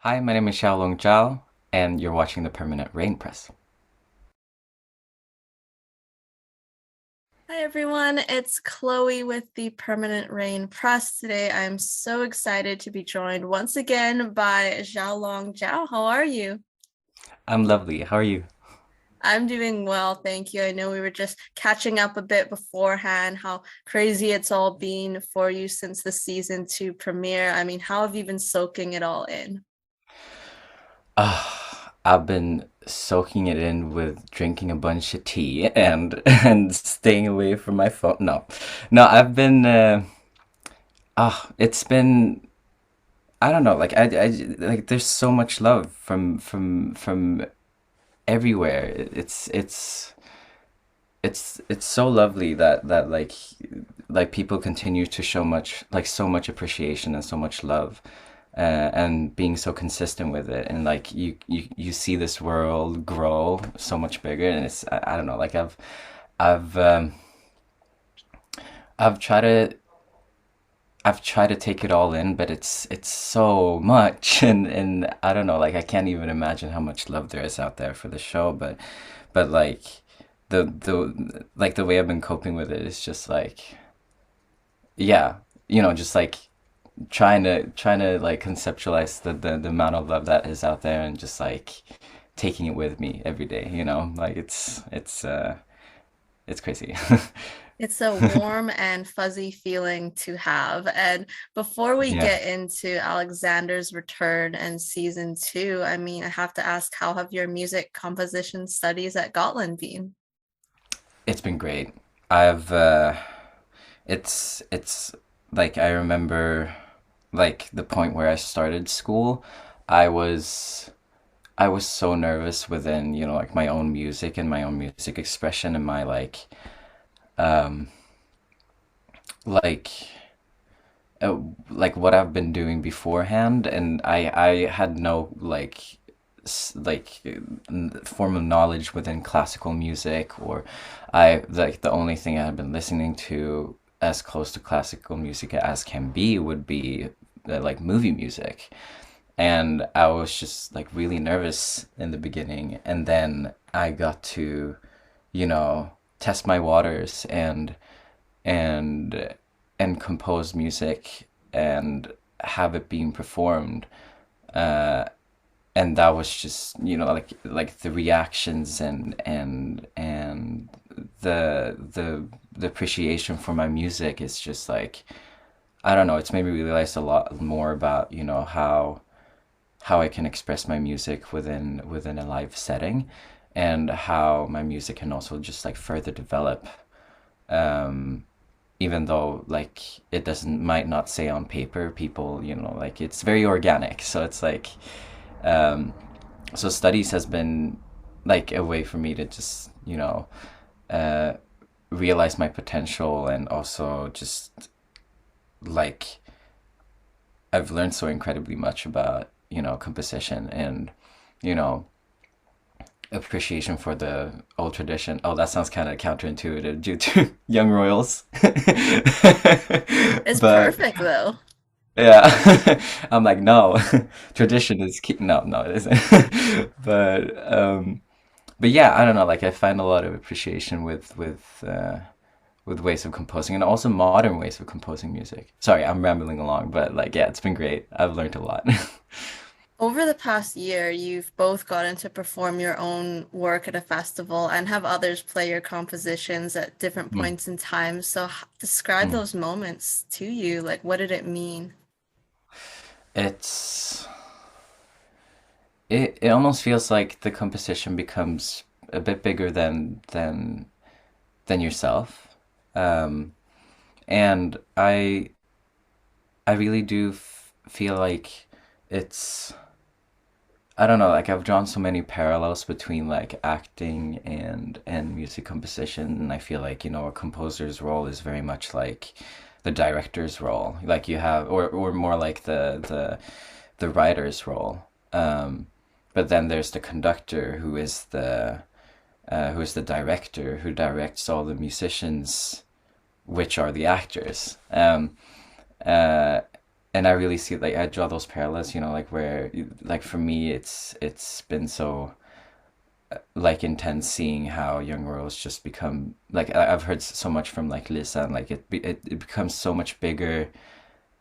Hi, my name is Xiao-Long Zhao, and you're watching the Permanent Rain Press. Hi everyone, it's Chloe with the Permanent Rain Press. Today I'm so excited to be joined once again by Xiao-Long Zhao. How are you? I'm lovely. How are you? I'm doing well, thank you. I know we were just catching up a bit beforehand, how crazy it's all been for you since the season two premiere. I mean, how have you been soaking it all in? I've been soaking it in with drinking a bunch of tea and and staying away from my phone. No, I've been. It's been. I don't know. Like. There's so much love from everywhere. It's so lovely that like people continue to show so much appreciation and so much love, and being so consistent with it, and like you see this world grow so much bigger, and I don't know, like I've um, I've tried to I've tried to take it all in, but it's so much, and I don't know, like I can't even imagine how much love there is out there for the show, but like the way I've been coping with it is just like, yeah, just like trying to like conceptualize the amount of love that is out there, and just like taking it with me every day, like it's crazy. It's a warm and fuzzy feeling to have. And before we Yeah, get into Alexander's return and season two, I mean, I have to ask, how have your music composition studies at Gotland been? it's been great. I've it's like I remember like the point where I started school, I was I was so nervous within, like my own music and my own music expression, and my like uh, like what I've been doing beforehand, and I had no formal knowledge within classical music, or I like the only thing I had been listening to as close to classical music as can be would be like movie music. And I was just like really nervous in the beginning, and then I got to, you know, test my waters and and compose music and have it being performed. Uh, and that was just, like the reactions and the appreciation for my music is just like, I don't know, it's made me realize a lot more about, how I can express my music within a live setting, and how my music can also just like further develop, even though like it doesn't might not say on paper. People, like it's very organic, so it's like, um so studies has been like a way for me to just, uh realize my potential, and also just like I've learned so incredibly much about, composition, and, you know appreciation for the old tradition. Oh, that sounds kind of counterintuitive due to young royals. It's But perfect though. yeah, I'm like, no, tradition is key. No, no, it isn't. But yeah, I don't know. Like I find a lot of appreciation with ways of composing, and also modern ways of composing music. Sorry, I'm rambling along, but like, yeah, it's been great. I've learned a lot. Over the past year, you've both gotten to perform your own work at a festival and have others play your compositions at different Mm, points in time. So, describe mm. those moments to you. Like, what did it mean? It's it almost feels like the composition becomes a bit bigger than yourself. Um, and I really do feel like it's, I don't know, like I've drawn so many parallels between like acting and music composition, and I feel like, a composer's role is very much like the director's role. Like you have, or more like the writer's role. But then there's the conductor, who is the director, who directs all the musicians, which are the actors. Uh, and I really see like I draw those parallels, like where like for me it's been so like intense seeing how young roles just become like I've heard so much from like Lisa and like it becomes so much bigger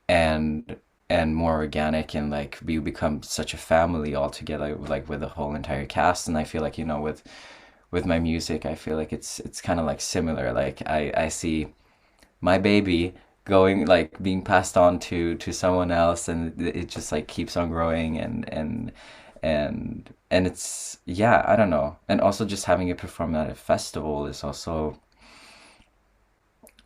and more organic and like we become such a family all together like with the whole entire cast and I feel like with my music I feel like it's kind of like similar like I see my baby going like being passed on to someone else and it just like keeps on growing and it's yeah I don't know and also just having it performed at a festival is also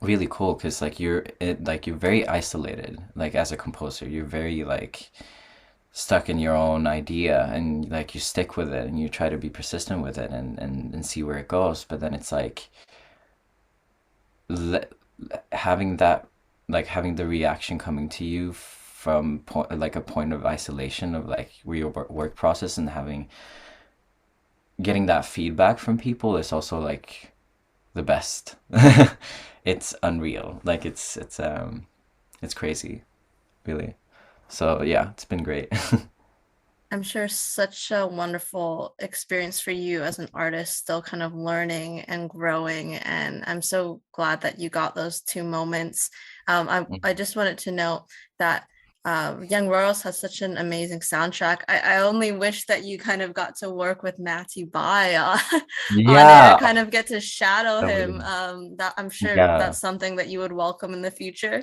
really cool because like you're very isolated like as a composer you're very like stuck in your own idea and like you stick with it and you try to be persistent with it and see where it goes but then it's like le having that like having the reaction coming to you from like a point of isolation of like your work process and having getting that feedback from people is also like the best. It's unreal. Like it's crazy, really. So yeah, it's been great. I'm sure such a wonderful experience for you as an artist, still kind of learning and growing. And I'm so glad that you got those two moments. I just wanted to note that Young Royals has such an amazing soundtrack. I only wish that you kind of got to work with Matti Bye on it or Yeah, kind of get to shadow that would him. have, That I'm sure yeah. that's something that you would welcome in the future.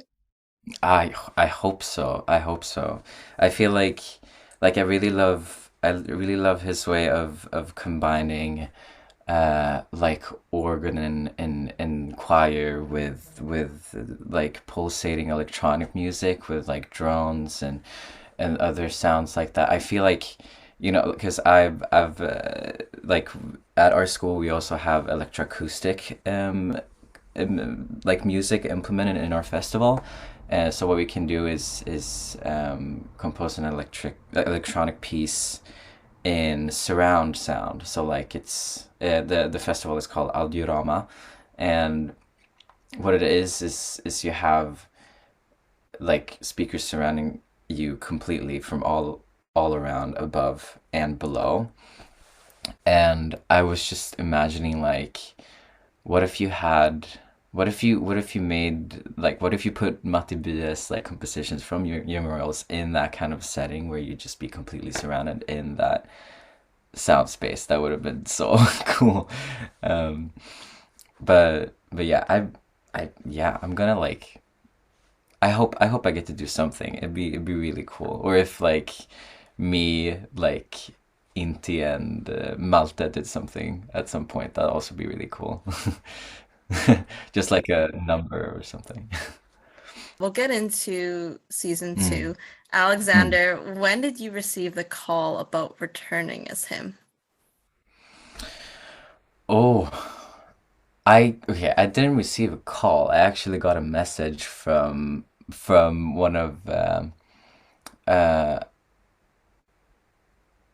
I hope so. I hope so. I feel like I really love his way of combining like organ and choir with like pulsating electronic music with like drones and other sounds like that. I feel like because I've like at our school we also have electroacoustic like music implemented in our festival. So what we can do is compose an electronic piece in surround sound. So like it's the festival is called Audiorama, and what it is you have like speakers surrounding you completely from all around above and below. And I was just imagining like what if you had what if you made like what if you put Matti Bye's like compositions from your murals in that kind of setting where you just be completely surrounded in that sound space? That would have been so cool. Um, but yeah, yeah, I'm gonna like I hope I get to do something. It'd be really cool. Or if like me like Inti and Malte did something at some point, that'd also be really cool. Just like a number or something. We'll get into season Mm. two. Mm. Alexander, when did you receive the call about returning as him? Oh, okay, I didn't receive a call. I actually got a message from uh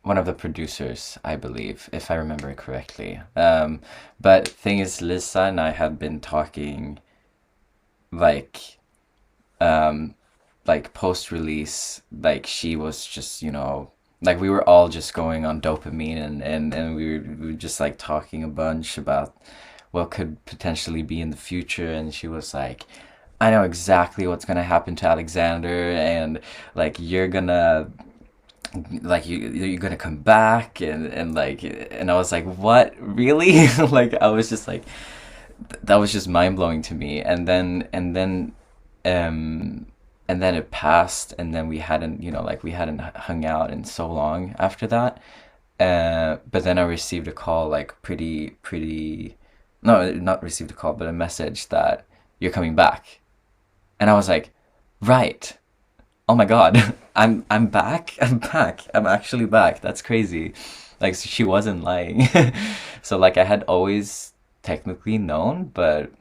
one of the producers, I believe, if I remember it correctly. But thing is, Lisa and I had been talking like um like post release, like she was just, like we were all just going on dopamine and we were just like talking a bunch about what could potentially be in the future and she was like I know exactly what's gonna happen to Alexander and like you're gonna like you're gonna come back and like and I was like what really like I was just like that was just mind blowing to me um and then it passed and then we hadn't like we hadn't hung out in so long after that but then I received a call like pretty no not received a call but a message that you're coming back and I was like right oh my God, I'm back. I'm back. I'm actually back. That's crazy. Like she wasn't lying. So like I had always technically known, but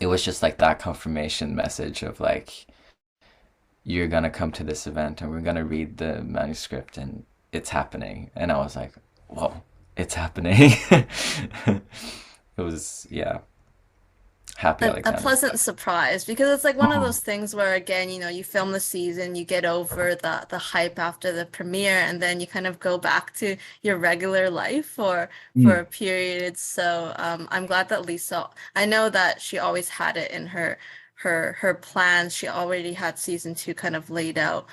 it was just like that confirmation message of like you're gonna come to this event and we're gonna read the manuscript and it's happening. And I was like, whoa, it's happening. It was yeah. Happy A Alexander's pleasant death. surprise because it's like one of Mm, those things where again, you film the season, you get over the hype after the premiere, and then you kind of go back to your regular life for mm, a period. So I'm glad that Lisa, I know that she always had it in her plans. She already had season two kind of laid out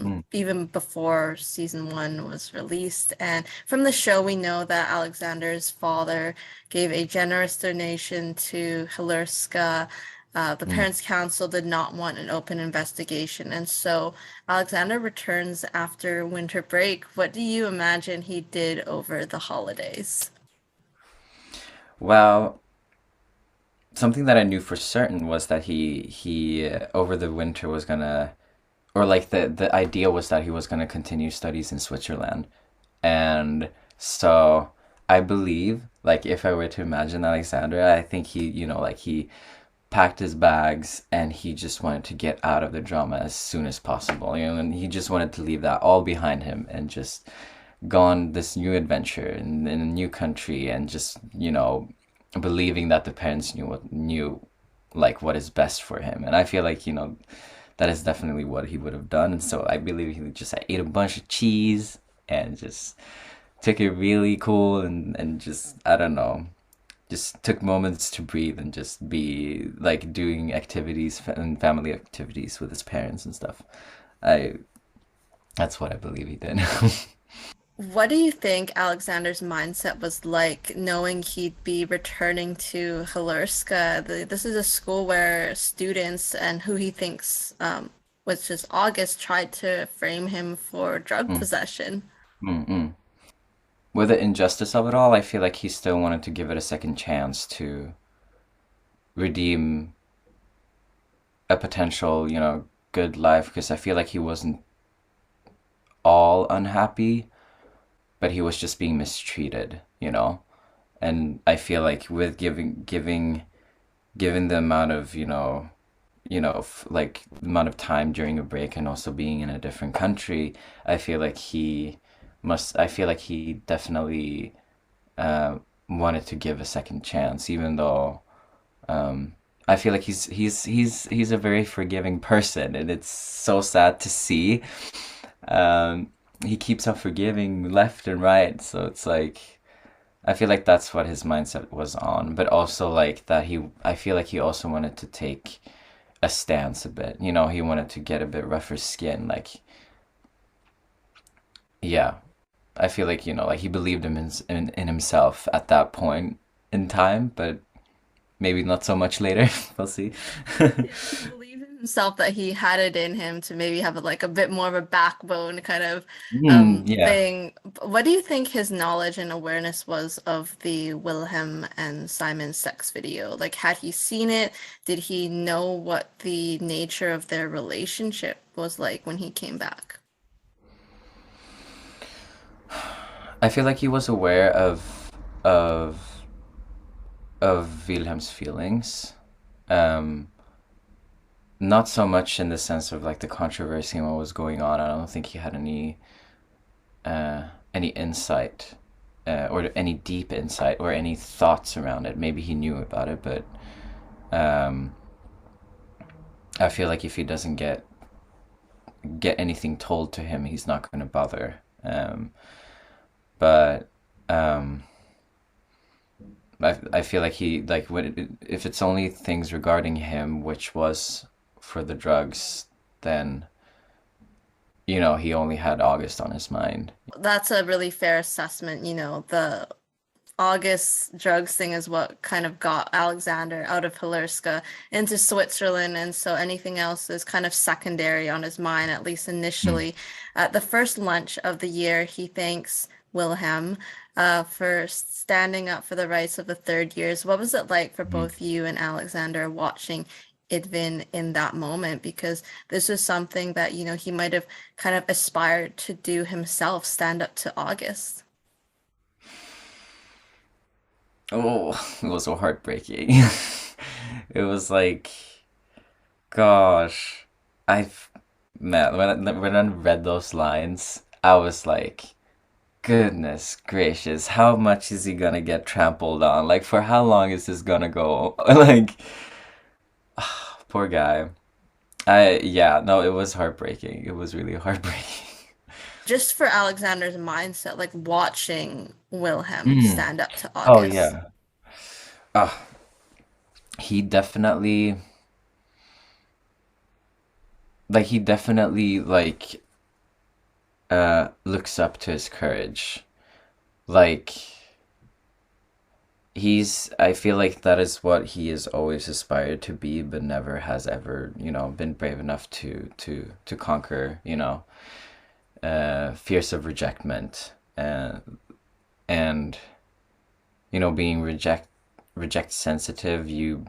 mm, even before season one was released. And from the show, we know that Alexander's father gave a generous donation to Hilerska. The mm. Parents' Council did not want an open investigation, and so Alexander returns after winter break. What do you imagine he did over the holidays? Well, something that I knew for certain was that he over the winter was gonna, or like the idea was that he was gonna continue studies in Switzerland. And so I believe, like, if I were to imagine Alexander, I think he, like he packed his bags and he just wanted to get out of the drama as soon as possible, and he just wanted to leave that all behind him and just go on this new adventure in a new country and just, believing that the parents knew like what is best for him. And I feel like, that is definitely what he would have done. And so I believe he just ate a bunch of cheese and just took it really cool and just I don't know, just took moments to breathe and just be like doing activities and family activities with his parents and stuff. I That's what I believe he did. What do you think Alexander's mindset was like, knowing he'd be returning to Hilerska? This is a school where students and who he thinks, which is August, tried to frame him for drug Mm, possession. mm, mm. With the injustice of it all, I feel like he still wanted to give it a second chance to redeem a potential, good life because I feel like he wasn't all unhappy, but he was just being mistreated. And I feel like with given the amount of, like the amount of time during a break and also being in a different country, I feel like he definitely wanted to give a second chance, even though um, I feel like he's a very forgiving person, and it's so sad to see. Um, he keeps on forgiving left and right, so it's like I feel like that's what his mindset was on, but also like that I feel like he also wanted to take a stance a bit. He wanted to get a bit rougher skin. Like, yeah, I feel like, like he believed in himself at that point in time, but maybe not so much later. We'll see. He believed in himself that he had it in him to maybe have like a bit more of a backbone kind of Yeah. thing. What do you think his knowledge and awareness was of the Wilhelm and Simon sex video? Like, had he seen it? Did he know what the nature of their relationship was like when he came back? I feel like he was aware of Wilhelm's feelings. Um, Not so much in the sense of like the controversy and what was going on. I don't think he had any insight or any deep insight or any thoughts around it. Maybe he knew about it, but um, I feel like if he doesn't get anything told to him, he's not going to bother. But um, I feel like he like if it's only things regarding him, which was for the drugs, then he only had August on his mind. That's a really fair assessment. The August drugs thing is what kind of got Alexander out of Hilerska into Switzerland, and so anything else is kind of secondary on his mind, at least Mm, initially. At the first lunch of the year, he thanks Wilhelm for standing up for the rights of the third years. What was it like for mm. both you and Alexander watching Idvin in that moment? Because this was something that, he might have kind of aspired to do himself, stand up to August. Oh, it was so heartbreaking. It was like, gosh, I've man when I read those lines, I was like, Goodness gracious, how much is he gonna get trampled on? Like, for how long is this gonna go? Like, poor guy. Yeah, no, it was heartbreaking. It was really heartbreaking. Just for Alexander's mindset, like watching Wilhelm Mm. stand up to Oh August. yeah. Ah, he definitely, he definitely looks up to his courage. Like, I feel like that is what he has always aspired to be, but never has ever, been brave enough to conquer, fears of rejectment, and being reject sensitive, you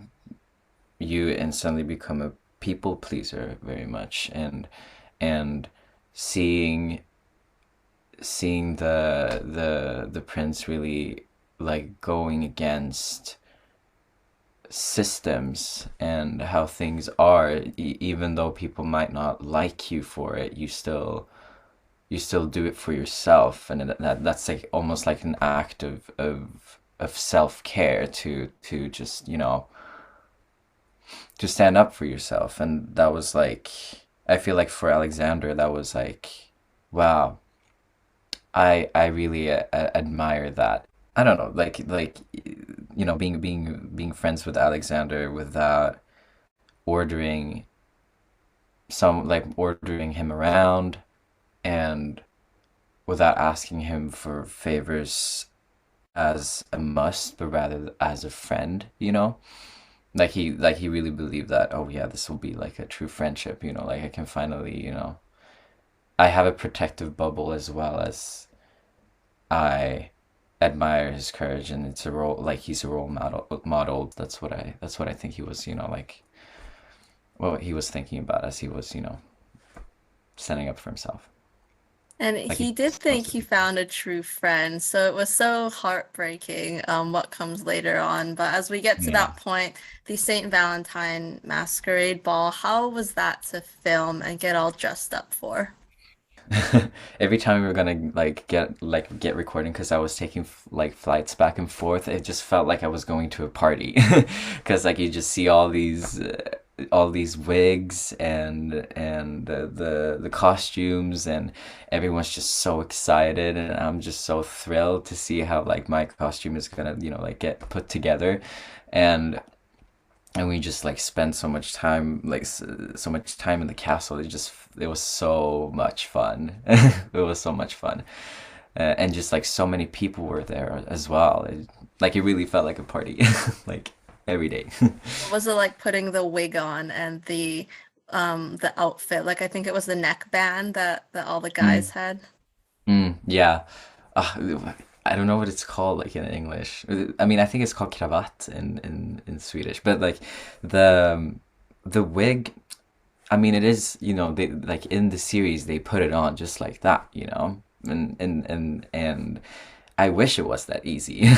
instantly become a people pleaser very much, and seeing the prince really like going against systems and how things are, even though people might not like you for it, you still do it for yourself, and that's like almost like an act of self-care to just to stand up for yourself. And that was like, I feel like for Alexander that was like, wow, I really admire that. I don't know, being friends with Alexander without ordering ordering him around, and without asking him for favors as a must, but rather as a friend, Like he really believed that, oh yeah, this will be like a true friendship, like I can finally, I have a protective bubble as well as I admire his courage, and it's a role, like he's a role model. That's what I think he was, like what he was thinking about as he was, standing up for himself. And Like he he did was supposed think to he be. found a true friend. So it was so heartbreaking, what comes later on. But as we get to Yeah. that point, the Saint Valentine masquerade ball, how was that to film and get all dressed up for? Every time we were gonna get recording, because I was taking flights back and forth, it just felt like I was going to a party, because like you just see all these wigs and the costumes, and everyone's just so excited, and I'm just so thrilled to see how like my costume is gonna like get put together, and we just like spent so much time, so much time in the castle. It was so much fun. It was so much fun, and just like so many people were there as well. It really felt like a party, like every day. What was it like putting the wig on and the outfit? Like I think it was the neckband that all the guys Mm, had. yeah. I don't know what it's called like in English. I mean, I think it's called cravat in Swedish, but like the wig. I mean, it is, they like in the series they put it on just like that, and I wish it was that easy.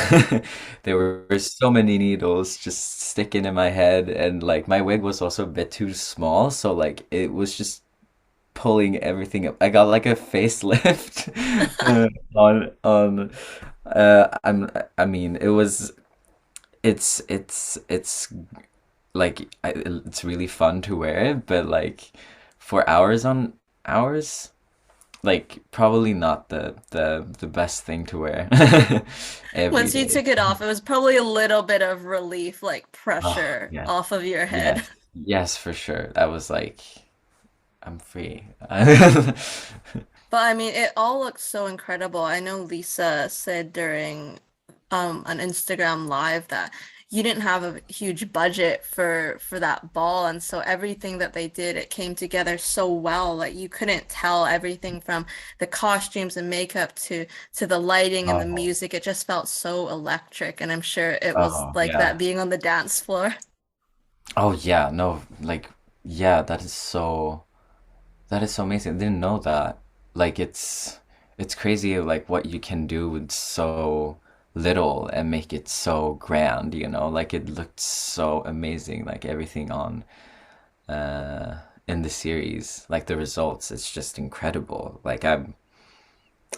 There were so many needles just sticking in my head, and like my wig was also a bit too small, so like it was just pulling everything up. I got like a facelift on I mean, it's like it's really fun to wear it, but like for hours on hours, like probably not the best thing to wear every Once you day. took it off, it was probably a little bit of relief, like Oh, pressure yes. off of your head. Yes. Yes, for sure. That was like, I'm free. But I mean, it all looks so incredible. I know Lisa said during an Instagram live that you didn't have a huge budget for that ball, and so everything that they did, it came together so well. Like you couldn't tell everything from the costumes and makeup to the lighting and the Oh, music. It just felt so electric, and I'm sure it was oh, like that yeah. being on the dance floor. Oh, yeah. No, yeah, that is so amazing. I didn't know that. Like it's crazy like what you can do with so little and make it so grand, Like it looked so amazing, like everything on in the series, like the results, it's just incredible. Like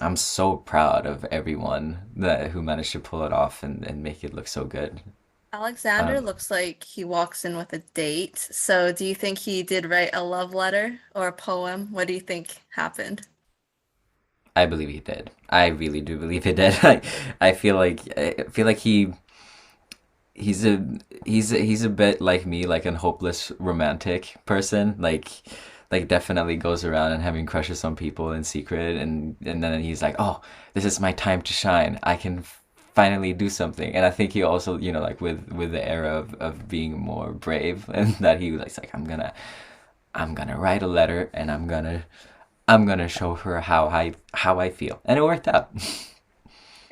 I'm so proud of everyone that who managed to pull it off and make it look so good. I Alexander don't know. looks like he walks in with a date. So do you think he did write a love letter or a poem? What do you think happened? I believe he did. I really do believe he did. I feel like he's a he's a bit like me, like an hopeless romantic person. Like definitely goes around and having crushes on people in secret, and then he's like, oh, this is my time to shine. I can finally do something. And I think he also, you know, like with the era of being more brave, and that he was like I'm gonna write a letter, and I'm gonna show her how I feel, and it worked out.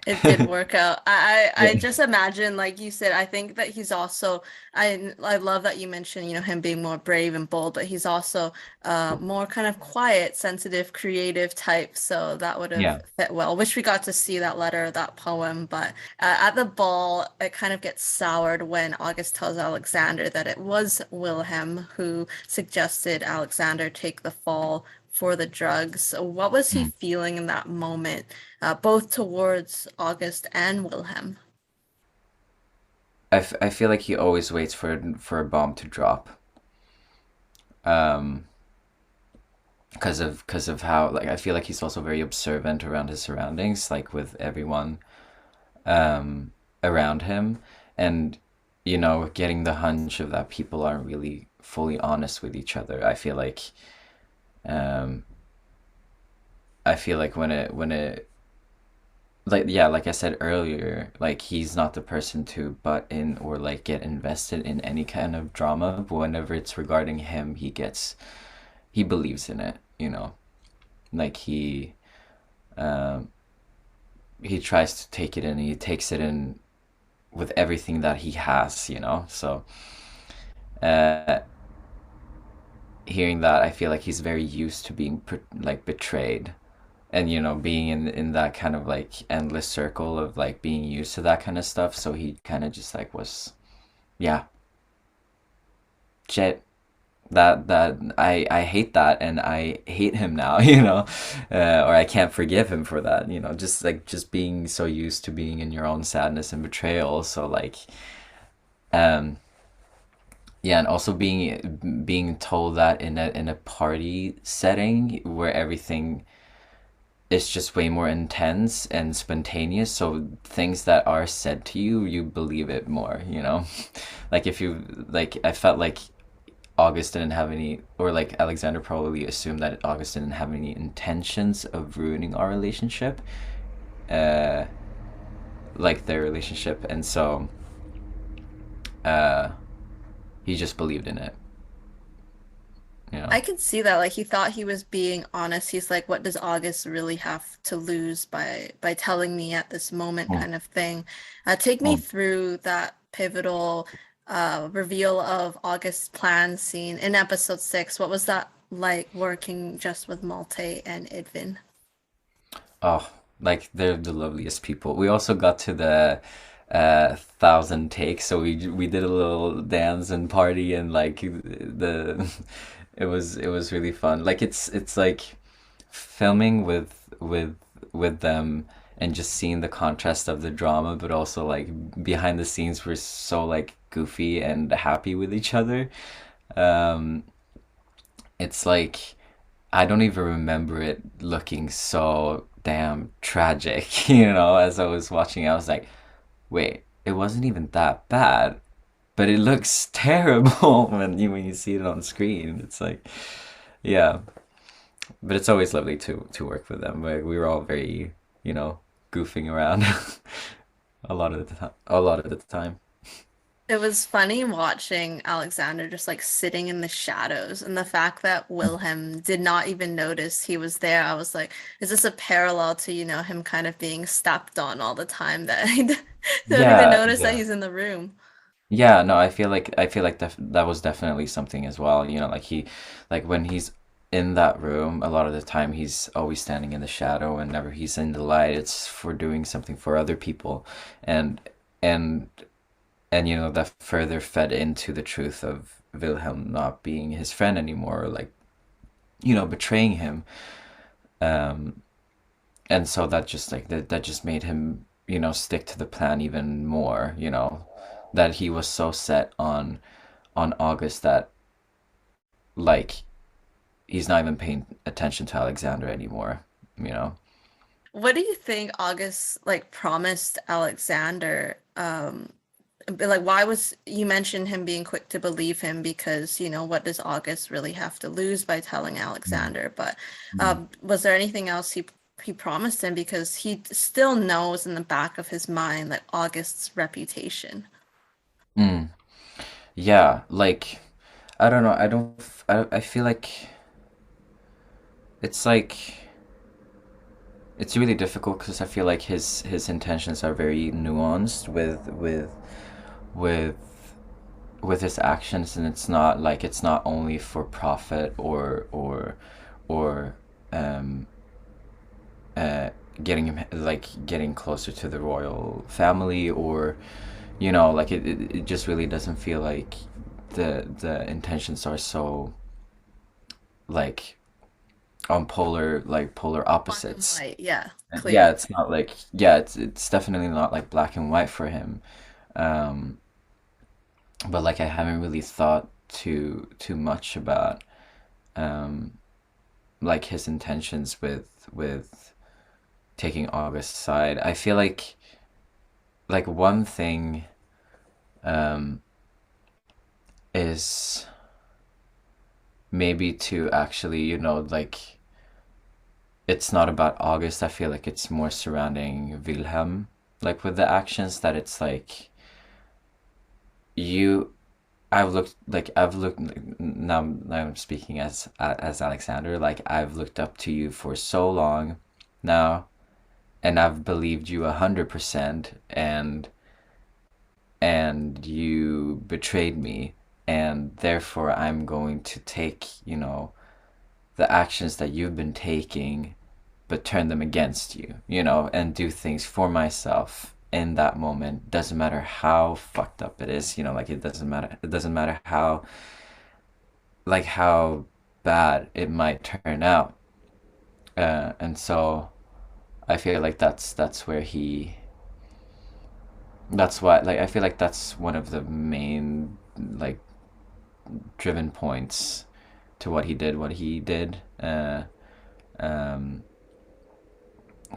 It did work out. I Yeah. just imagine, like you said, I think that he's also I love that you mentioned, him being more brave and bold, but he's also more kind of quiet, sensitive, creative type. So that would have Yeah. fit well. Wish we got to see that letter, that poem, but at the ball, it kind of gets soured when August tells Alexander that it was Wilhelm who suggested Alexander take the fall for the drugs. So what was he Mm. feeling in that moment? Both towards August and Wilhelm. I feel like he always waits for a bomb to drop. Um, because of how, like, I feel like he's also very observant around his surroundings, like with everyone around him, and you know, getting the hunch of that people aren't really fully honest with each other. Um, I feel like when it like yeah, like I said earlier, like he's not the person to butt in or like get invested in any kind of drama, but whenever it's regarding him, he believes in it, you know. Like um he tries to take it in, he takes it in with everything that he has, you know. So uh hearing that, I feel like he's very used to being like betrayed, and you know, being in that kind of like endless circle of like being used to that kind of stuff. So he kind of just like was, yeah, shit, that I hate that, and I hate him now, you know, or I can't forgive him for that, you know, just like just being so used to being in your own sadness and betrayal. So like, um, yeah, and also being told that in a party setting where everything is just way more intense and spontaneous. So things that are said to you, you believe it more, you know? Like if you like I felt like August didn't have any, or like Alexander probably assumed that August didn't have any intentions of ruining our relationship, uh, like their relationship, and so uh, he just believed in it, you know. I could see that. Like he thought he was being honest. He's like, what does August really have to lose by telling me at this moment Mm, kind of thing. Take me mm. through that pivotal reveal of August's plan scene in episode 6. What was that like working just with Malte and Idvin? Oh, like they're the loveliest people. We also got to the thousand takes, so we did a little dance and party, and like the it was really fun. Like it's like filming with them and just seeing the contrast of the drama, but also like behind the scenes we're so like goofy and happy with each other. Um, it's like I don't even remember it looking so damn tragic, you know, as I was watching. I was like, wait, it wasn't even that bad, but it looks terrible when you see it on screen. It's like, yeah, but it's always lovely to work with them. We were all very, you know, goofing around a lot of the time. It was funny watching Alexander just like sitting in the shadows and the fact that Wilhelm did not even notice he was there. I was like, is this a parallel to, him kind of being stepped on all the time that I don't even Yeah, notice that yeah. he's in the room? Yeah, no, I feel like that was definitely something as well. You know, like like when he's in that room, a lot of the time he's always standing in the shadow, and whenever he's in the light, it's for doing something for other people, and and and you know that further fed into the truth of Wilhelm not being his friend anymore, or like you know betraying him. Um, and so that just like that just made him, stick to the plan even more, that he was so set on August that like he's not even paying attention to Alexander anymore, you know. What do you think August like promised Alexander? But, like, why was you mentioned him being quick to believe him because, what does August really have to lose by telling Mm. Alexander? But Mm. was there anything else he promised him because he still knows in the back of his mind like August's reputation? Mm. Yeah, like I don't know. I feel like it's like it's really difficult because I feel like his intentions are very nuanced with with his actions, and it's not only for profit or um uh getting him like getting closer to the royal family, or like it just really doesn't feel like the intentions are so like on polar Black and opposites. white, yeah, And yeah, clear. it's not like yeah, it's definitely not like black and white for him. Um, but like I haven't really thought too much about um like his intentions with taking August's side. I feel like one thing um is maybe to actually, like it's not about August. I feel like it's more surrounding Wilhelm, like with the actions that it's like you I've looked now I'm speaking as Alexander, like I've looked up to you for so long now, and I've believed you 100%, and you betrayed me, and therefore I'm going to take, the actions that you've been taking, but turn them against you, and do things for myself in that moment. Doesn't matter how fucked up it is, like it doesn't matter how bad it might turn out. And so I feel like that's where that's why, like I feel like that's one of the main like driven points to what he did, um,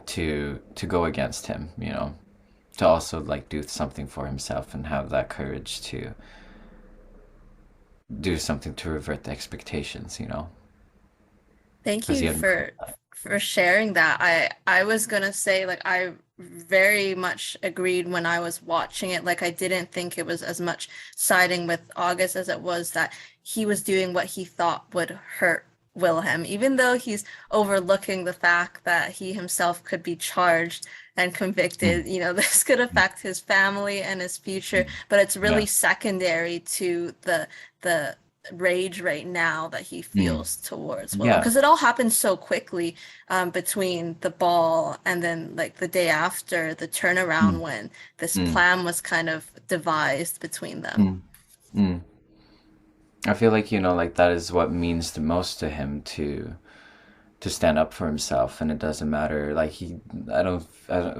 to go against him, to also like do something for himself and have that courage to do something to revert the expectations, Thank because he you had. for sharing that. I was gonna say like I very much agreed when I was watching it. Like I didn't think it was as much siding with August as it was that he was doing what he thought would hurt Wilhelm, even though he's overlooking the fact that he himself could be charged and Mm, convicted. This could affect his family and his future, mm, but it's really yeah. secondary to the rage right now that he Mm, feels towards Wilhelm yeah. because it all happened so quickly between the ball and then like the day after the turnaround Mm, when this mm, plan was kind of devised between them. mm, mm. I feel like, like that is what means the most to him, to stand up for himself, and it doesn't matter like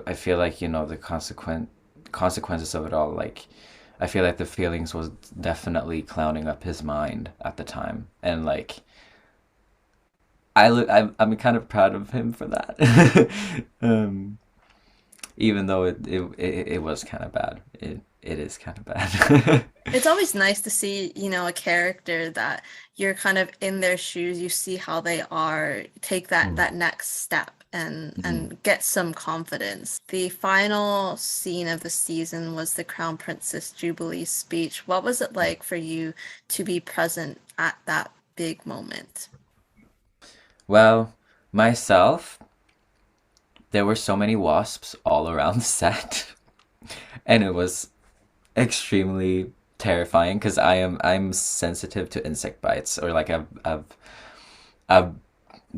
I feel like, the consequences of it all, like I feel like the feelings was definitely clouding up his mind at the time, and like I'm kind of proud of him for that. um Even though it was kind of bad, it is kind of bad. It's always nice to see, a character that you're kind of in their shoes, you see how they are, take that Mm, that next step and mm. and get some confidence. The final scene of the season was the Crown Princess Jubilee speech. What was it like for you to be present at that big moment? Well, myself, there were so many wasps all around the set, and it was extremely terrifying because I'm sensitive to insect bites, or like I've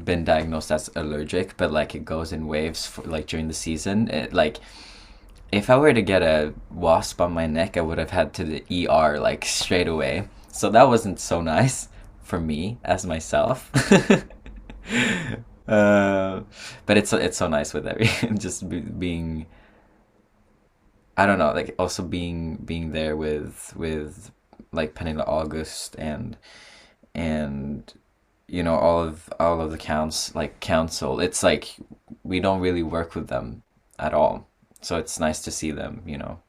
been diagnosed as allergic, but like it goes in waves for like during the season. Like if I were to get a wasp on my neck, I would have had to the ER like straight away. So that wasn't so nice for me as myself. Uh, but it's so nice with every just being I don't know, like also being there with like Penina August and all of the council. It's like we don't really work with them at all. So it's nice to see them,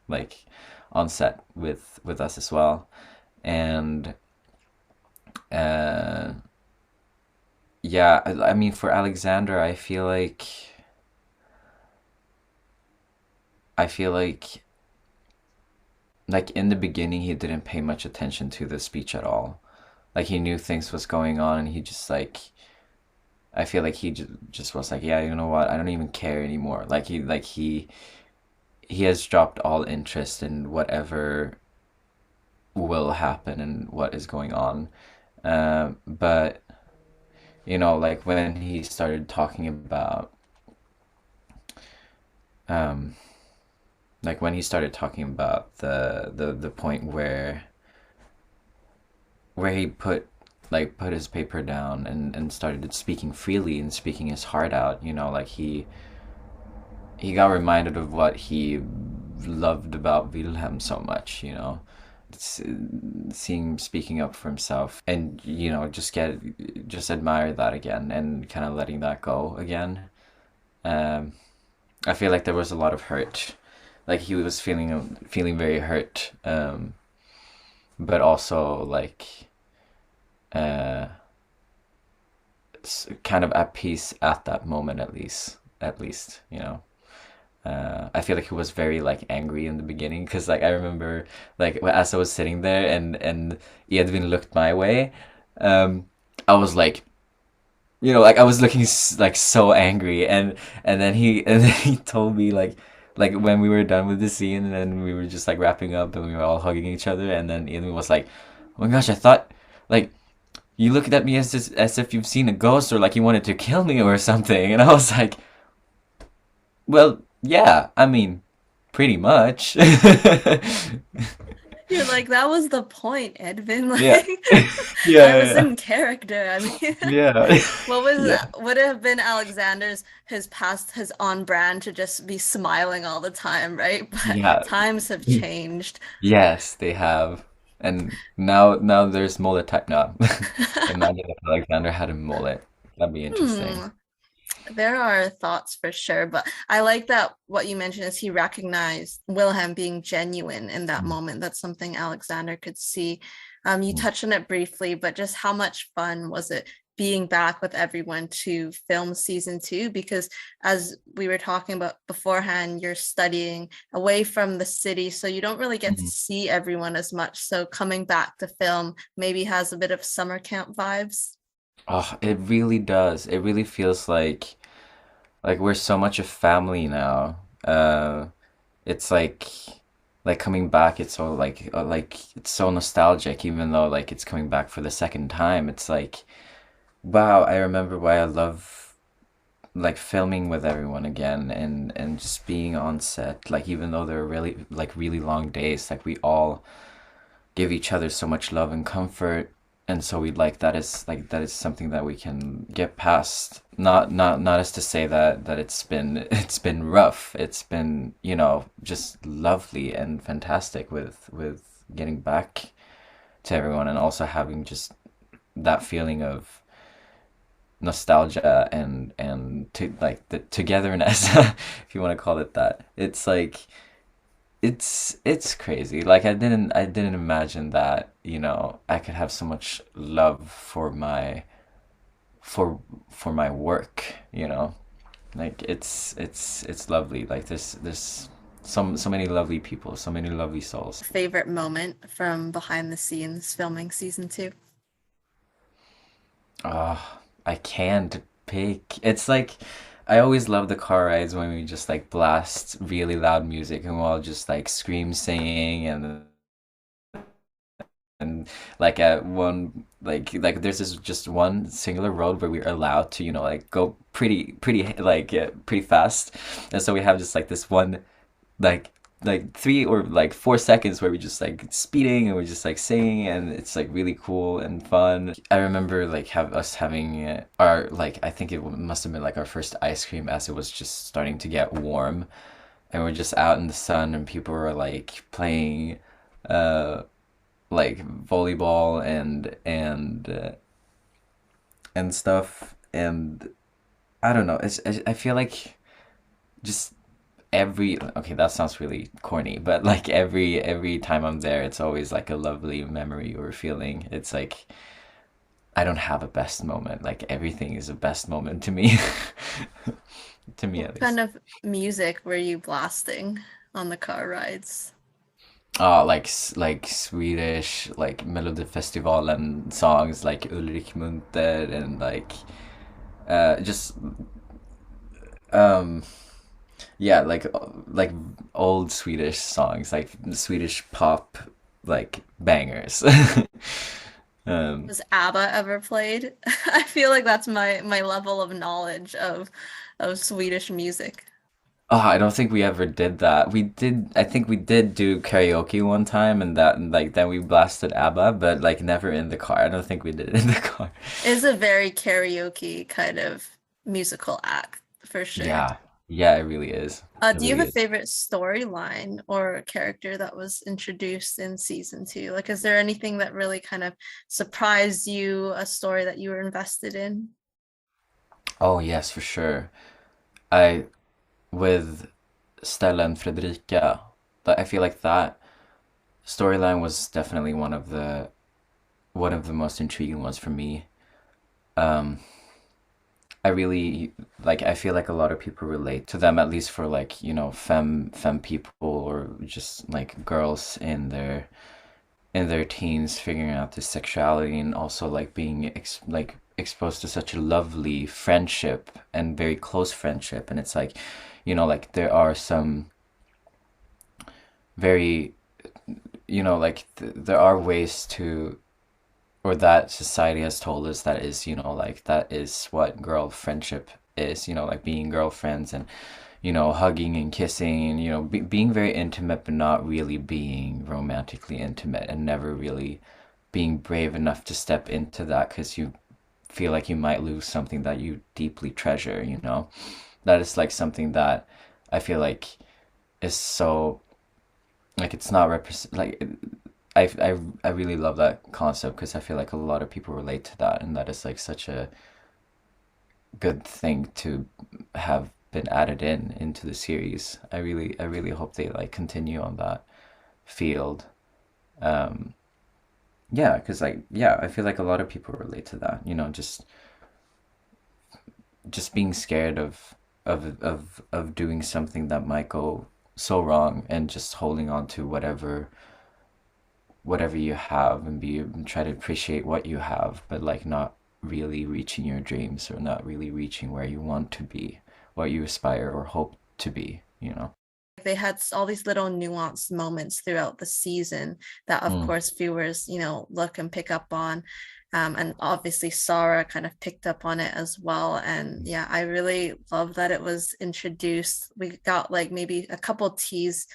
like on set with us as well. And uh yeah, I mean for Alexander, I feel like like in the beginning he didn't pay much attention to the speech at all. Like he knew things was going on and he just like I feel like he just was like, yeah, you know what? I don't even care anymore. He has dropped all interest in whatever will happen and what is going on. But like when he started talking about um like when he started talking about the point where he put his paper down and started speaking freely and speaking his heart out, like he got reminded of what he loved about Wilhelm so much, it's, seeing him speaking up for himself and just admire that again and kind of letting that go again. um I feel like there was a lot of hurt, like he was feeling very hurt, but also like uh kind of at peace at that moment, at least. I feel like he was very like angry in the beginning because like I remember like as I was sitting there and Edwin looked my way, um, I was like, like I was looking like so angry, and then he and then he told me like when we were done with the scene and then we were just like wrapping up and we were all hugging each other, and then Edwin was like, "Oh my gosh, I thought like." You looked at me as if you've seen a ghost or like you wanted to kill me or something." And I was like, well, yeah, I mean, pretty much. You're like, that was the point, Edvin. Yeah. Like, I was Yeah. in character. I mean, Yeah. what was Yeah. would it have been Alexander's his on brand to just be smiling all the time, right? But Yeah. times have changed. Yes, they have. And now there's mullet type now. Imagine if Alexander had a mullet. That'd be interesting. Hmm. There are thoughts for sure, but I like that what you mentioned is he recognized Wilhelm being genuine in that Mm, moment. That's something Alexander could see. You mm, touched on it briefly, but just how much fun was it being back with everyone to film season two? Because as we were talking about beforehand, you're studying away from the city, so you don't really get to mm. see everyone as much. So coming back to film maybe has a bit of summer camp vibes. Oh, it really does. It really feels like we're so much a family now. It's like coming back. It's so like it's so nostalgic, even though like it's coming back for the second time. It's like wow, I remember why I love like filming with everyone again and just being on set. Like even though they're really long days, like we all give each other so much love and comfort, and so we that is something that we can get past. Not as to say that it's been rough. It's been just lovely and fantastic with getting back to everyone and also having just that feeling of nostalgia and to like the togetherness, if you want to call it that. It's like it's crazy. Like I didn't imagine that, I could have so much love for my work. Like it's lovely. Like there's so many lovely people, so many lovely souls. Favorite moment from behind the scenes filming season two? Oh, I can't pick. It's like I always love the car rides when we just like blast really loud music and we'll all just like scream singing and like at one like there's this just one singular road where we're allowed to like go pretty like pretty fast, and so we have just like this one like like 3 or 4 seconds where we just like speeding and we're just like singing and it's like really cool and fun. I remember like have us having our like I think it must have been like our first ice cream as it was just starting to get warm and we're just out in the sun and people were like playing uh like volleyball and stuff and I don't know. I feel like just every okay that sounds really corny but like every time I'm there it's always like a lovely memory or feeling. It's like I don't have a best moment, like everything is a best moment to me. To me What at kind least. of music were you blasting on the car rides? Oh, like like Swedish like Melodifestivalen songs like Ulrik Munter and like just um yeah, like old Swedish songs, like Swedish pop, like bangers. um, Was ABBA ever played? I feel like that's my level of knowledge of Swedish music. oh, I don't think we ever did that. We did, I think we did do karaoke one time, and that, and like then we blasted ABBA, but like never in the car. I don't think we did it in the car. It's a very karaoke kind of musical act for sure. Yeah, yeah, it really is. It Do you really have a is. favorite storyline or character that was introduced in season two? Like, is there anything that really kind of surprised you, a story that you were invested in? Oh yes, for sure. I with Stella and Fredrika, that I feel like that storyline was definitely one of the most intriguing ones for me. Um, I really like I feel like a lot of people relate to them at least for like, femme people or just like girls in their teens figuring out their sexuality and also like being exposed to such a lovely friendship and very close friendship and it's like, like there are some very, there are ways to or that society has told us that is, like that is what girl friendship is, like being girlfriends and, hugging and kissing and, being very intimate, but not really being romantically intimate and never really being brave enough to step into that because you feel like you might lose something that you deeply treasure. That is like something that I feel like is so, like, it's not represent, like, I really love that concept because I feel like a lot of people relate to that, and that is like such a good thing to have been added into the series. I really hope they like continue on that field. Um, yeah, because like yeah, I feel like a lot of people relate to that. Just being scared of doing something that might go so wrong, and just holding on to whatever you have and try to appreciate what you have, but like not really reaching your dreams or not really reaching where you want to be, what you aspire or hope to be. They had all these little nuanced moments throughout the season that, of Mm, course, viewers, look and pick up on. And obviously, Sarah kind of picked up on it as well. And yeah, I really love that it was introduced. We got like maybe a couple teases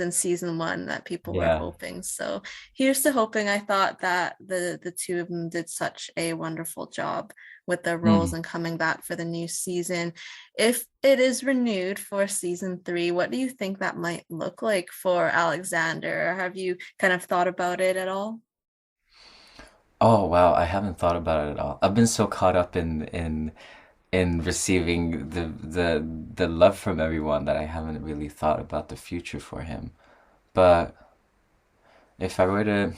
in season one that people were yeah. hoping. So here's to hoping. I thought that the two of them did such a wonderful job with their roles Mm. and coming back for the new season. If it is renewed for season three, what do you think that might look like for Alexander? Have you kind of thought about it at all? Oh wow, I haven't thought about it at all. I've been so caught up in receiving the love from everyone that I haven't really thought about the future for him. But if I were to,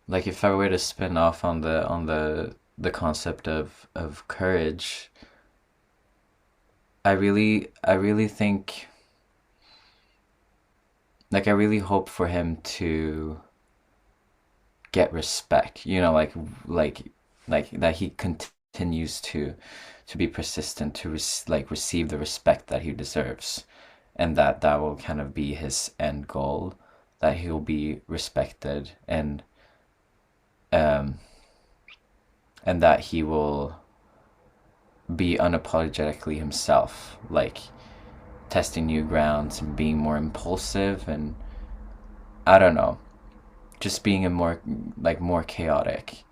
like if I were to spin off on the concept of courage, I really think, like I really hope for him to get respect, like that he continues to be persistent to like receive the respect that he deserves, and that will kind of be his end goal, that he'll be respected um and that he will be unapologetically himself, like testing new grounds and being more impulsive, and I don't know, just being a more chaotic,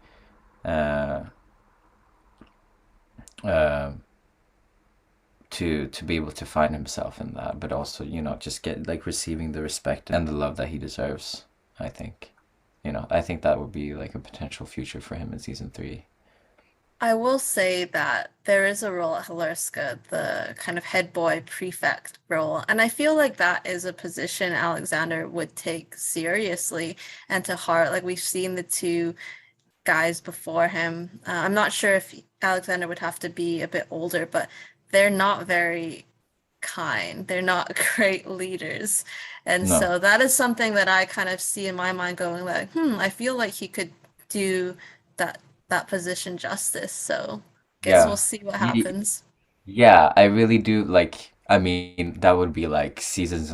uh, uh, to be able to find himself in that, but also just get like receiving the respect and the love that he deserves. I think, I think that would be like a potential future for him in season three. I will say that there is a role at Halerska, the kind of head boy prefect role, and I feel like that is a position Alexander would take seriously and to heart. Like we've seen the two guys before him. I'm not sure if Alexander would have to be a bit older, but they're not very kind. They're not great leaders. And No, so that is something that I kind of see in my mind going like, I feel like he could do that that position justice. So guess we'll yeah, see what Ye- happens. yeah, I really do like. I mean, that would be like seasons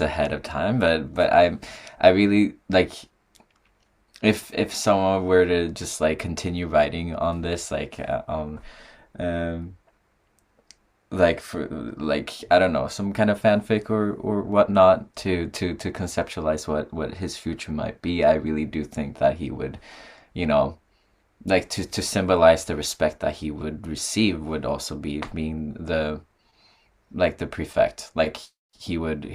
ahead of time, but I really like if someone were to just like continue writing on this, um like for like I don't know, some kind of fanfic or whatnot to conceptualize what his future might be. I really do think that he would, you know, like to symbolize the respect that he would receive would also be being the prefect. Like he would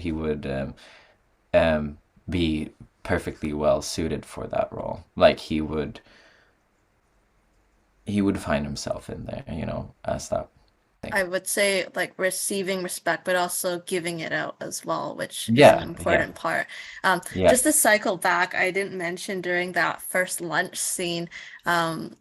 um be perfectly well suited for that role. Like he would find himself in there, as that thing. I would say like receiving respect, but also giving it out as well, which is an Yeah, yeah, important part. yeah. Just to cycle back, I didn't mention during that first lunch scene, um,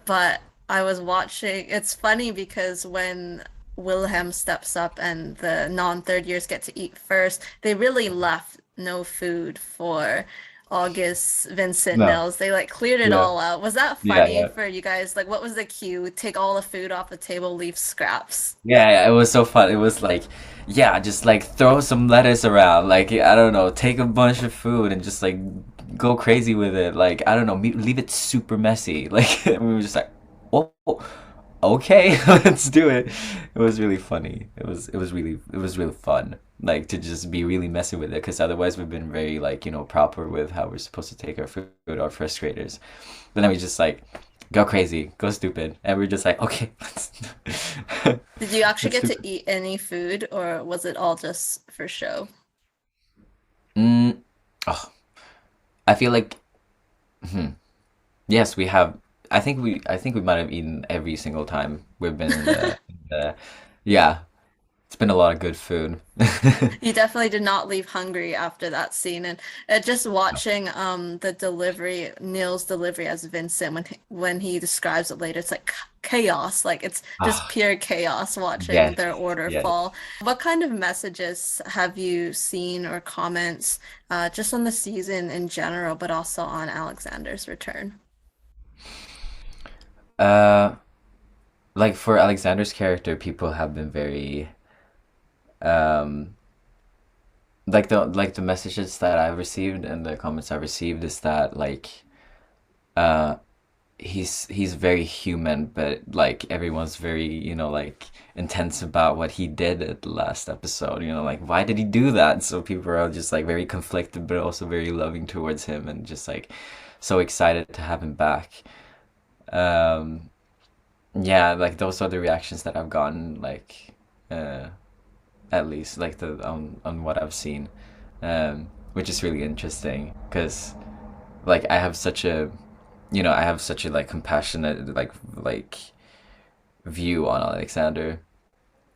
but I was watching. It's funny because when Wilhelm steps up and the non-third years get to eat first, they really left no food for August, Vincent, No. Nils. They like cleared it Yeah. all out. Was that Yeah, funny yeah. for you guys? Like, what was the cue? Take all the food off the table, leave scraps. Yeah, yeah, it was so fun. It was like, yeah, just like throw some lettuce around. Like, I don't know, take a bunch of food and just like go crazy with it. Like, I don't know, leave it super messy. Like, we were just like, oh, okay, let's do it. It was really funny. It was really fun. Like to just be really messy with it, because otherwise we've been very like, proper with how we're supposed to take our food, our first graders. But then we just like go crazy, go stupid, and we're just like, okay, Did you actually let's get do to it. eat any food, or was it all just for show? Mm, oh, I feel like, hmm, yes, we have. I think we might have eaten every single time we've been in the yeah. It's been a lot of good food. You definitely did not leave hungry after that scene, and just watching the delivery, Neil's delivery as Vincent when he describes it later, it's like chaos, like it's just Ah, pure chaos watching yes, their order yes. fall. What kind of messages have you seen or comments just on the season in general, but also on Alexander's return? Uh, like for Alexander's character, people have been very um like the messages that I've received and the comments I've received is that like uh he's very human, but like everyone's very, like intense about what he did at the last episode, like why did he do that? So people are just like very conflicted, but also very loving towards him and just like so excited to have him back. Um, yeah, like those are the reactions that I've gotten, like uh, at least like the on what I've seen, which is really interesting because like I have such a like compassionate like view on Alexander.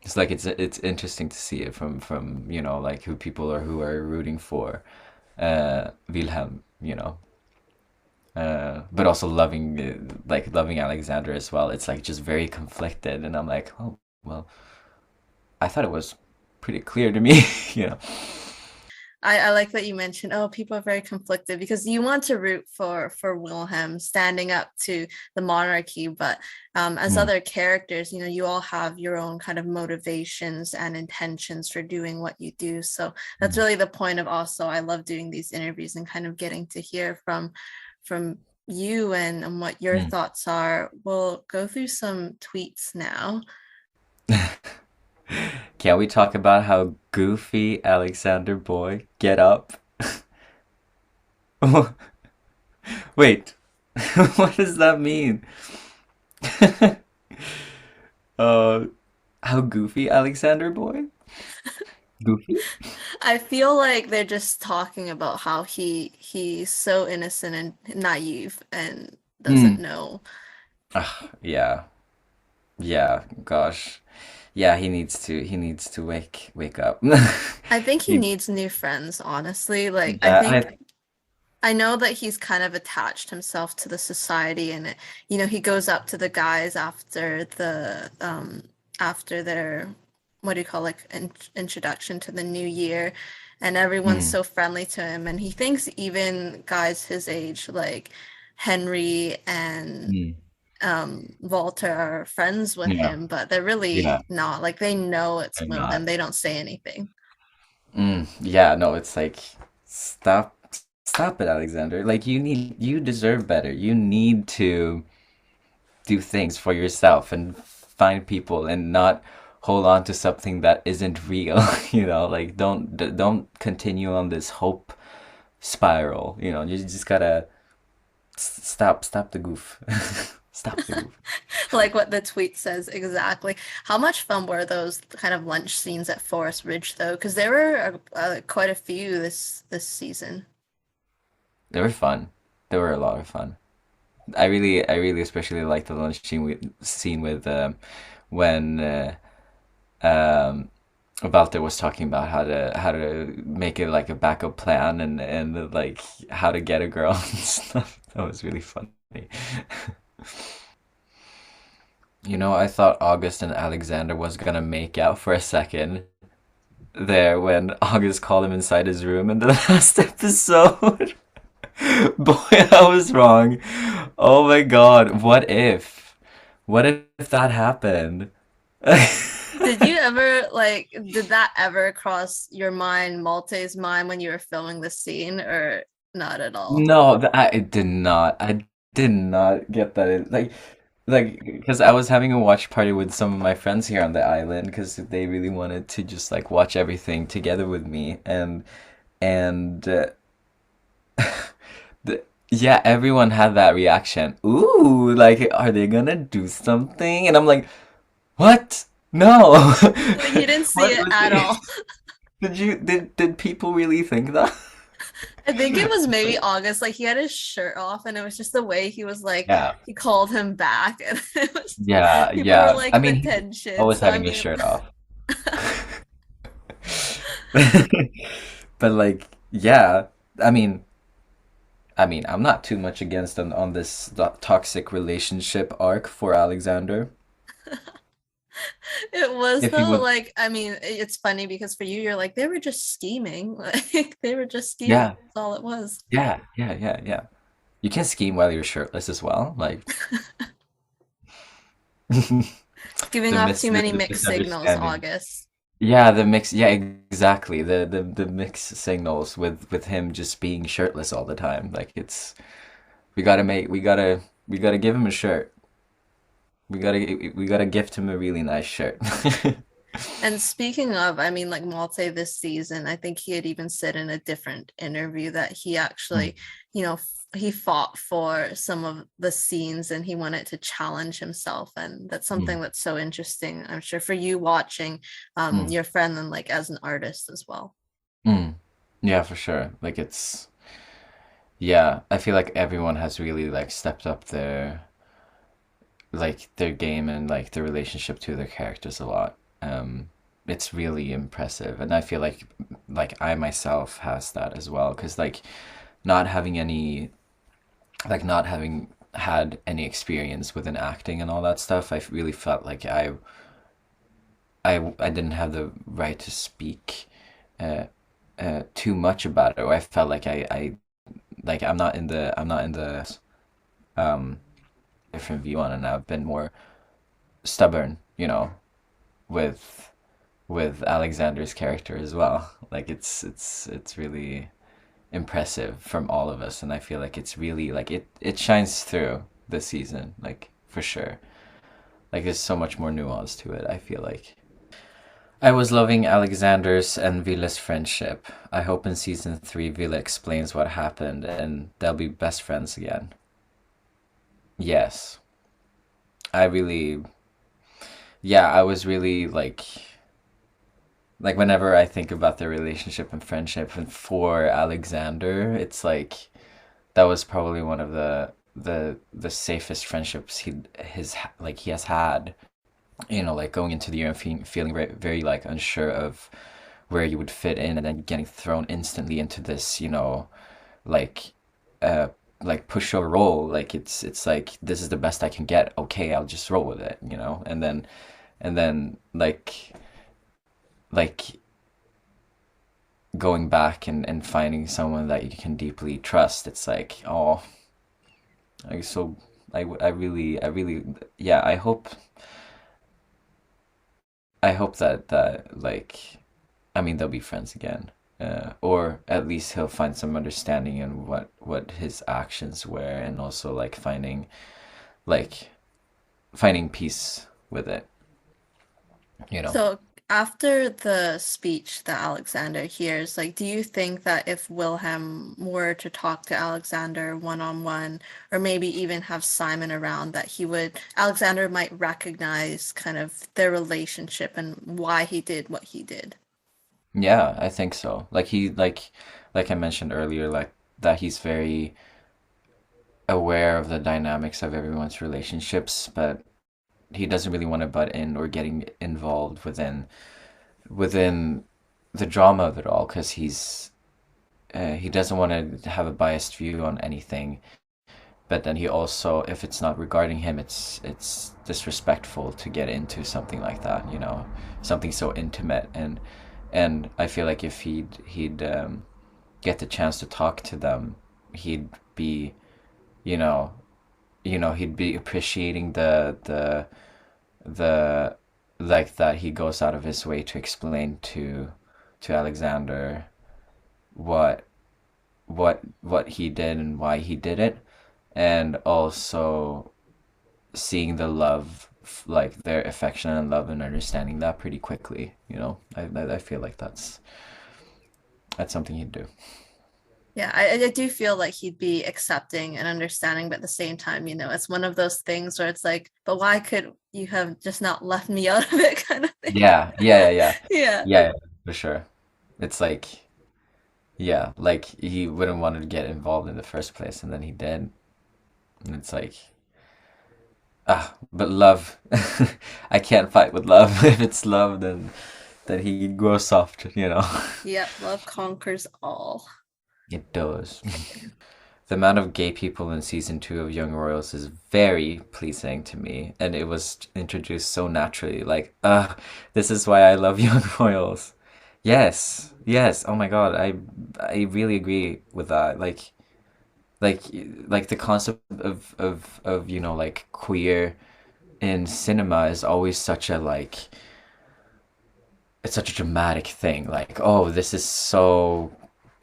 It's like it's interesting to see it from like who are rooting for Wilhelm, but also loving Alexander as well. It's like just very conflicted, and I'm like, oh well, I thought it was pretty clear to me, you know. I like that you mentioned, oh, people are very conflicted because you want to root for Wilhelm standing up to the monarchy, but as Mm, other characters, you all have your own kind of motivations and intentions for doing what you do. So that's mm, really the point of also I love doing these interviews and kind of getting to hear from you and what your mm. thoughts are. We'll go through some tweets now. Can we talk about how goofy Alexander Boy get up? Wait, what does that mean? Uh, how goofy Alexander Boy? Goofy? I feel like they're just talking about how he's so innocent and naive and doesn't Hmm. know. Yeah. Yeah. Gosh. Yeah, he needs to wake up. I think he He, needs new friends, honestly. Like I yeah, think I know that he's kind of attached himself to the society and he goes up to the guys after their what do you call like introduction to the new year and everyone's mm, so friendly to him and he thinks even guys his age like Henry and mm, Walter are friends with yeah, him, but they're yeah, really not. Like they know it's they're Wilhelm. not. They don't say anything. Yeah, no, it's like stop, stop it, Alexander. Like you deserve better. You need to do things for yourself and find people and not hold on to something that isn't real. Like don't continue on this hope spiral. You just gotta stop the goof. Stop the goof. Like what the tweet says exactly. How much fun were those kind of lunch scenes at Forest Ridge though? Because there were quite a few this season. They were fun. They were a lot of fun. I really especially like the lunch scene with when um Walter was talking about how to make it like a backup plan and like how to get a girl and stuff. That was really funny. I thought August and Alexander was gonna make out for a second there when August called him inside his room in the last episode. Boy, I was wrong. Oh my God, what if? What if that happened? Did you ever did that ever cross your mind, Malte's mind when you were filming the scene or not at all? No, I did not. I did not get that in. Because I was having a watch party with some of my friends here on the island because they really wanted to just like watch everything together with me, and yeah, everyone had that reaction. Ooh, like, are they gonna do something? And I'm like, what? No. Like you didn't see What it was at the, all. did people really think that? I think it was maybe August. Like he had his shirt off, and it was just the way he was like Yeah. he called him back, and it was Yeah, people were yeah. I like the mean, he's tension. always So I having his mean, shirt off. But like, yeah. I mean, I'm not too much against on this toxic relationship arc for Alexander. it was If he though. would, Like I mean, it's funny because for you, you're like they were just scheming. Like they were just scheming. yeah, That's all it was. yeah, yeah, yeah, yeah. You can scheme while you're shirtless as well. Like Giving off too many the mixed signals, misunderstanding. August. Yeah, the mix. Yeah, exactly. The mixed signals with him just being shirtless all the time. Like we gotta give him a shirt. We gotta gift him a really nice shirt. And speaking of, I mean, like Malte this season, I think he had even said in a different interview that he Mm, actually, he fought for some of the scenes and he wanted to challenge himself. And that's mm, something that's so interesting, I'm sure, for you watching mm, your friend and like as an artist as well. mm. Yeah, for sure. Yeah, I feel like everyone has really like stepped up their game and like their relationship to their characters a lot. It's really impressive, and I feel like I myself has that as well because not having any not having had any experience within acting and all that stuff, I really felt like I didn't have the right to speak uh, too much about it, or I felt like I like I'm not in the um different view on it, and I've been more stubborn, with Alexander's character as well. Like it's really impressive from all of us, and I feel like it's really like it shines through this season, like for sure. Like there's so much more nuance to it, I feel like. I was loving Alexander's and Vila's friendship. I hope in season 3 Vila explains what happened and they'll be best friends again. Yes. I really, yeah, I was really like whenever I think about their relationship and friendship and for Alexander, it's like that was probably one of the safest friendships he has had. You know, like going into the year and feeling very like unsure of where you would fit in, and then getting thrown instantly into this, like uh like pushover role. Like it's like this is the best I can get. Okay, I'll just roll with it, and then like going back and finding someone that you can deeply trust. It's like, oh, like so. I really, yeah. I hope that like, I mean, they'll be friends again, or at least he'll find some understanding in what his actions were, and also like finding peace with it. You know. So after the speech that Alexander hears, like, do you think that if Wilhelm were to talk to Alexander one on one, or maybe even have Simon around, that Alexander might recognize kind of their relationship and why he did what he did? Yeah, I think so. Like I mentioned earlier, like that he's very aware of the dynamics of everyone's relationships, but he doesn't really want to butt in or getting involved within the drama of it all because he doesn't want to have a biased view on anything. But then he also, if it's not regarding him, it's disrespectful to get into something like that, something so intimate. And I feel like if he'd get the chance to talk to them, he'd be, you know, he'd be appreciating the like that he goes out of his way to explain to Alexander what what he did and why he did it, and also seeing the love, like their affection and love, and understanding that pretty quickly. I feel like that's something he'd do. Yeah, I do feel like he'd be accepting and understanding, but at the same time, it's one of those things where it's like, but why could you have just not left me out of it kind of thing? Yeah, yeah, yeah, yeah, Yeah. yeah, for sure. It's like, yeah, like he wouldn't want to get involved in the first place, and then he did, and it's like, but love, I can't fight with love. If it's love, then he grows soft. Yep, love conquers all. It does. The amount of gay people in season 2 of Young Royals is very pleasing to me, and it was introduced so naturally. Like, this is why I love Young Royals. Yes, yes. Oh my God, I really agree with that. Like, like the concept of like queer in cinema is always such a like it's such a dramatic thing. Like, oh, this is so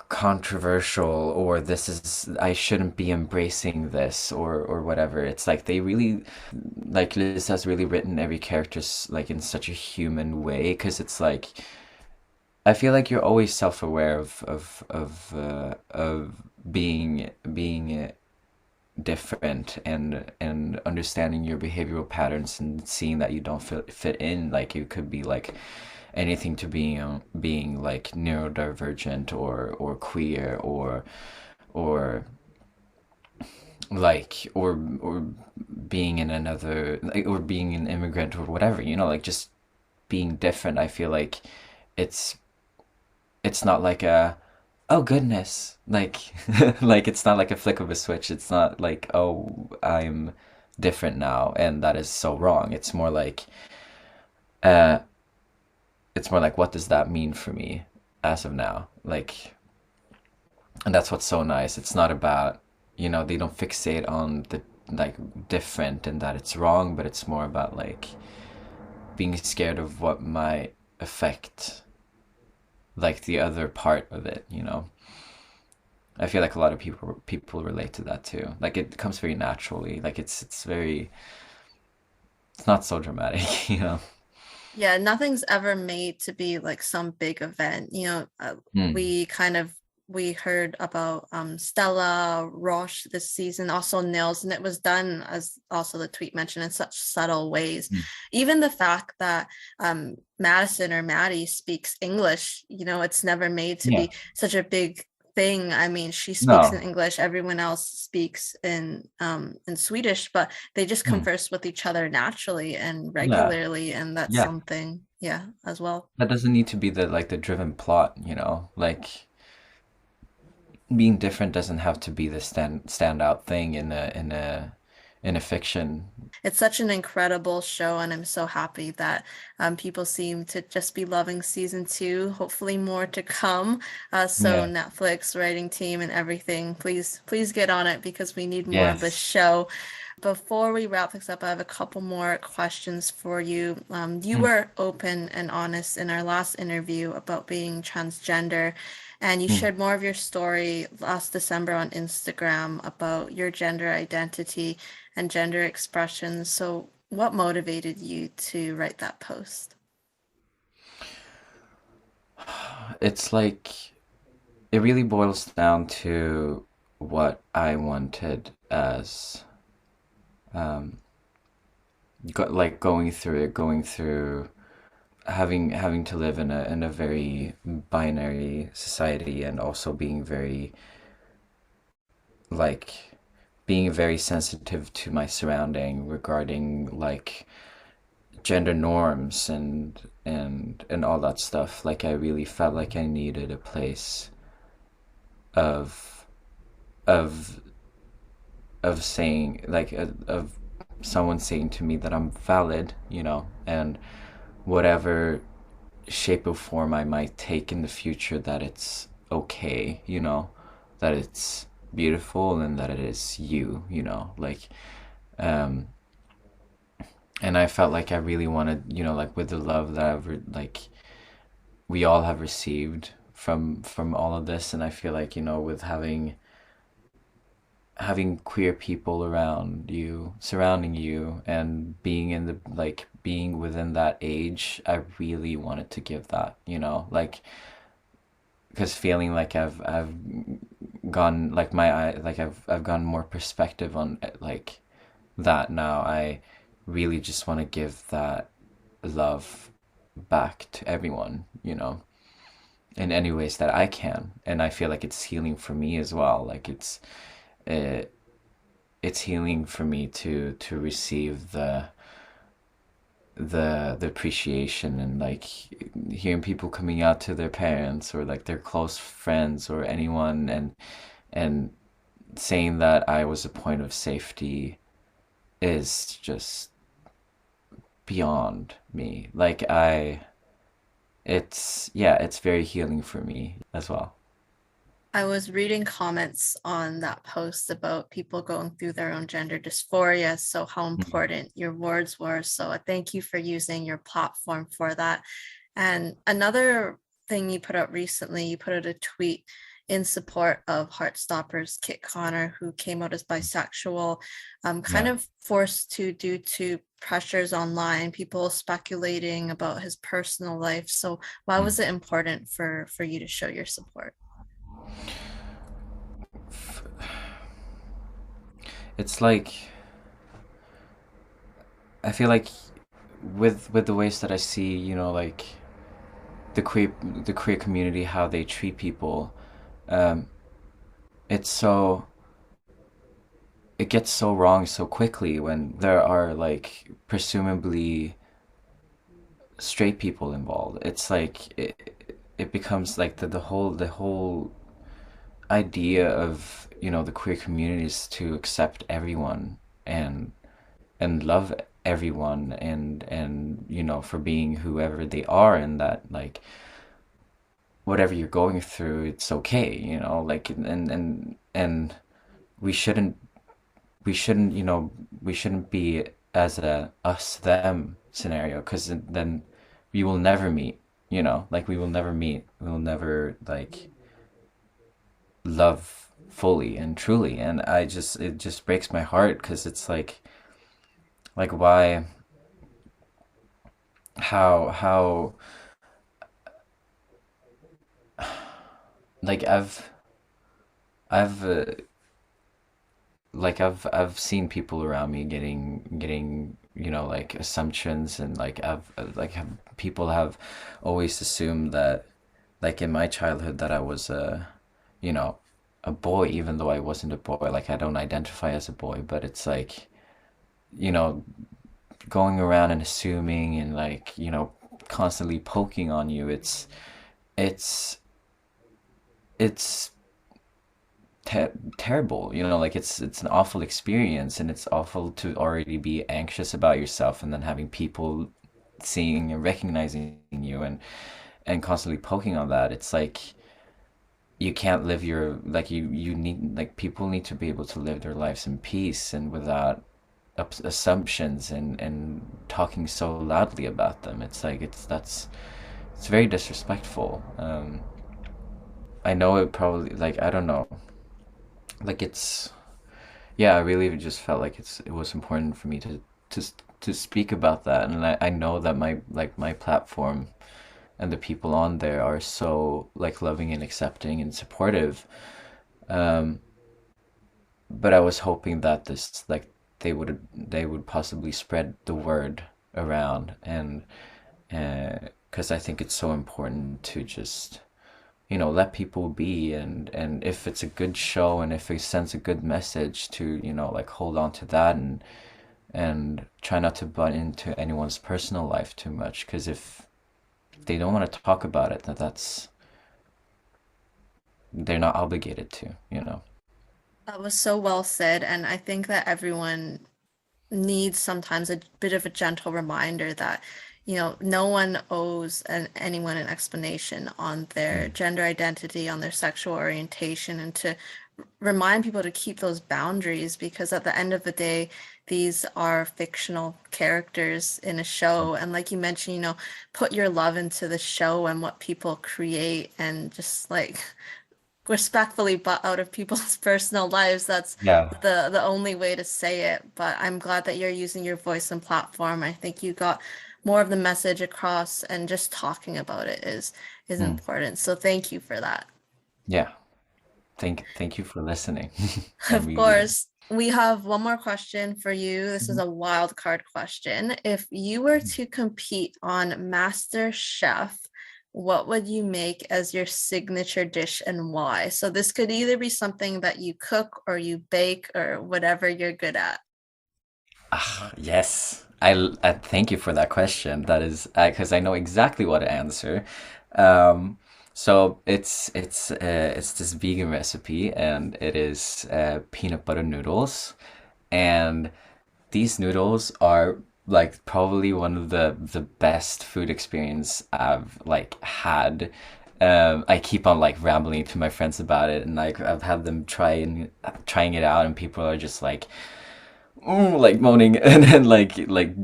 controversial, or this is I shouldn't be embracing this, or whatever. It's like they really, like Liz has really written every character's like in such a human way, because it's like I feel like you're always self-aware of being different, and understanding your behavioral patterns, and seeing that you don't fit in. Like it could be like anything to being like neurodivergent, or queer, or or being in another, like, or being an immigrant, or whatever, like just being different. I feel like it's it's not like a, oh goodness, like like it's not like a flick of a switch. It's not like, oh, I'm different now and that is so wrong. Uh it's more like, what does that mean for me as of now? Like, and that's what's so nice. It's not about, they don't fixate on the like different and that it's wrong, but it's more about like being scared of what might affect like the other part of it. I feel like a lot of people relate to that too. Like it comes very naturally. Like it's not so dramatic. Yeah, nothing's ever made to be like some big event. Mm. We kind of we heard about Stella Roche this season, also Nils, and it was done as also the tweet mentioned in such subtle ways. Mm. Even the fact that Madison or Maddie speaks English, it's never made to Yeah. be such a big thing. I mean, she speaks in No. English, everyone else speaks in Swedish, but they just Mm. converse with each other naturally and Yeah. regularly, and that's Yeah. something, yeah, as well. That doesn't need to be the driven plot, Like being different doesn't have to be the standout thing in a fiction. It's such an incredible show, and I'm so happy that people seem to just be loving season two. Hopefully, more to come. So Yeah. Netflix writing team and everything, please get on it because we need more of this Yes. show. Before we wrap things up, I have a couple more questions for you. You Mm. were open and honest in our last interview about being transgender, and you Mm. shared more of your story last December on Instagram about your gender identity and gender expressions. So, what motivated you to write that post? It's like it really boils down to what I wanted as um going through having to live in a very binary society, and also like being very sensitive to my surrounding regarding like gender norms and all that stuff. Like I really felt like I needed a place of of of saying like of someone saying to me that I'm valid, and whatever shape or form I might take in the future, that it's okay, that it's beautiful and that it is like um and I felt like I really wanted, like with the love that like we all have received from all of this. And I feel like, with having queer people around you, surrounding you, and being in the like being within that age, I really wanted to give that, like because feeling like I've gone like my eye like I've gotten more perspective on like that now. I really just want to give that love back to everyone, in any ways that I can. And I feel like it's healing for me as well. Like it, it's healing for me to receive the appreciation, and like hearing people coming out to their parents or like their close friends or anyone, and saying that I was a point of safety is just beyond me. Like it's very healing for me as well. I was reading comments on that post about people going through their own gender dysphoria, so how Mm. important your words were. So I thank you for using your platform for that. And another thing you put out recently, you put out a tweet in support of Heartstopper's Kit Connor, who came out as bisexual, kind Yeah. of forced to due to pressures online, people speculating about his personal life. So why Mm. was it important for you to show your support? It's like I feel like with the ways that I see, like the queer community, how they treat people, um, it's so it gets so wrong so quickly when there are like presumably straight people involved. It's like it becomes like the whole idea of the queer community is to accept everyone and love everyone, and for being whoever they are, and that like whatever you're going through, it's okay, like and we shouldn't we shouldn't be as a us them scenario, because then we will never meet, like we will never like love fully and truly. And it just breaks my heart, because it's like why how like I've like I've seen people around me getting like assumptions, and like people have always assumed that, like in my childhood, that I was you know a boy, even though I wasn't a boy. Like I don't identify as a boy, but it's like, you know going around and assuming, and like, constantly poking on you. It's it's terrible, like it's an awful experience, and it's awful to already be anxious about yourself, and then having people seeing and recognizing you, and constantly poking on that. It's like you can't live your, like, you need, like, people need to be able to live their lives in peace and without assumptions, and talking so loudly about them. It's like it's very disrespectful. I know it probably, like, I don't know, like, it's, yeah, I really just felt like it was important for me to to speak about that. And I know that my platform and the people on there are so, like, loving and accepting and supportive. um but I was hoping that this, like, they would possibly spread the word around, and because I think it's so important to just, let people be, and if it's a good show, and if it sends a good message, to, like, hold on to that, and try not to butt into anyone's personal life too much, because if they don't want to talk about it, that's they're not obligated to. That was so well said, and I think that everyone needs sometimes a bit of a gentle reminder that, no one owes anyone an explanation on their Mm. gender identity, on their sexual orientation, and to remind people to keep those boundaries, because at the end of the day, these are fictional characters in a show. And like you mentioned, put your love into the show and what people create, and just like respectfully butt out of people's personal lives. That's Yeah. the only way to say it. But I'm glad that you're using your voice and platform. I think you got more of the message across, and just talking about it is Mm. important. So thank you for that. Yeah. Thank you for listening. I Of really. course. We have one more question for you. This is Mhm. a wild card question. If you were to compete on Master Chef, what would you make as your signature dish and why? So this could either be something that you cook or you bake or whatever you're good at. Ah, yes. I thank you for that question. That is because I know exactly what to answer. Um, so it's this vegan recipe, and it is peanut butter noodles, and these noodles are, like, probably one of the best food experience I've, like, had. I keep on, like, rambling to my friends about it, and, like, I've had them trying it out, and people are just like, "Ooh," like, moaning, and then, like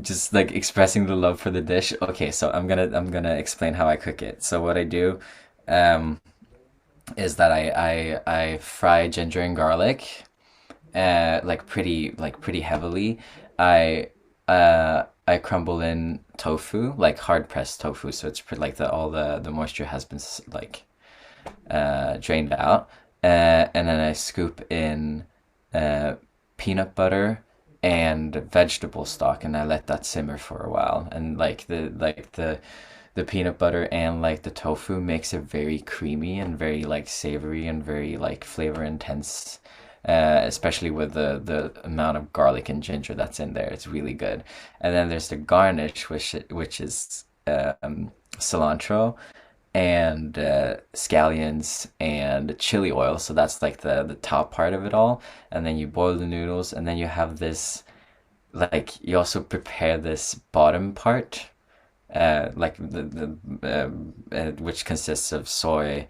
just, like, expressing the love for the dish. Okay, so I'm gonna explain how I cook it. So what I do, um, is that I fry ginger and garlic, like, pretty heavily. I crumble in tofu, like hard pressed tofu, so it's like all the moisture has been, like, drained out. And then I scoop in uh, peanut butter and vegetable stock, and I let that simmer for a while. And, like, the peanut butter and, like, the tofu makes it very creamy and very, like, savory and very, like, flavor intense. Especially with the amount of garlic and ginger that's in there, it's really good. And then there's the garnish, which is cilantro and scallions and chili oil. So that's, like, the top part of it all. And then you boil the noodles, and then you have this, like, you also prepare this bottom part, like which consists of soy,